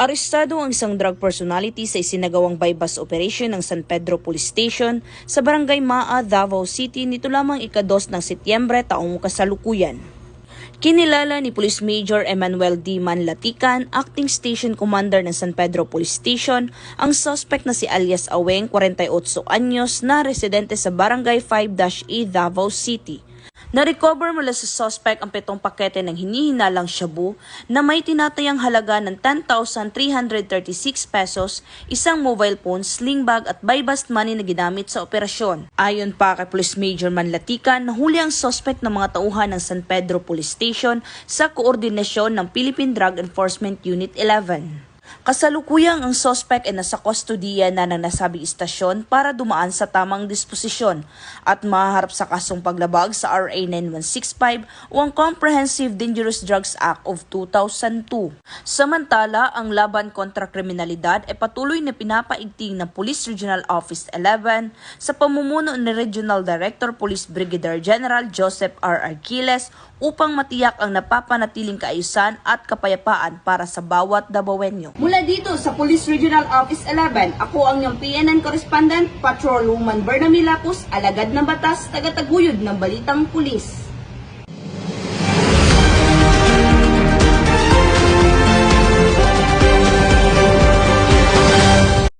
Arestado ang isang drug personality sa isinagawang bypass operation ng San Pedro Police Station sa Barangay Maa, Davao City nito lamang ika-2 ng Setyembre taong kasalukuyan. Kinilala ni Police Major Emmanuel D. Manlatican, Acting Station Commander ng San Pedro Police Station, ang suspect na si alias Aweng, 48 anyos, na residente sa Barangay 5-E, Davao City. Na-recover mula sa suspect ang 7 pakete ng hinihinalang shabu na may tinatayang halaga ng 10,336 pesos, isang mobile phone, sling bag at buy-bust money na ginamit sa operasyon. Ayon pa kay Police Major Manlatican, nahuli ang suspect ng mga tauhan ng San Pedro Police Station sa koordinasyon ng Philippine Drug Enforcement Unit 11. Kasalukuyang ang suspect ay nasa kustodiya na ng nasabing istasyon para dumaan sa tamang disposisyon at maharap sa kasong paglabag sa RA 9165 o ang Comprehensive Dangerous Drugs Act of 2002. Samantala, ang laban kontra kriminalidad ay patuloy na pinapaigting ng Police Regional Office 11 sa pamumuno ni Regional Director Police Brigadier General Joseph R. Arquiles upang matiyak ang napapanatiling kaayusan at kapayapaan para sa bawat Davaoenyo. Mula dito sa Police Regional Office 11, ako ang iyong PNN Correspondent, Patrolwoman Berna Milacos, alagad ng batas, tagataguyod ng Balitang Pulis.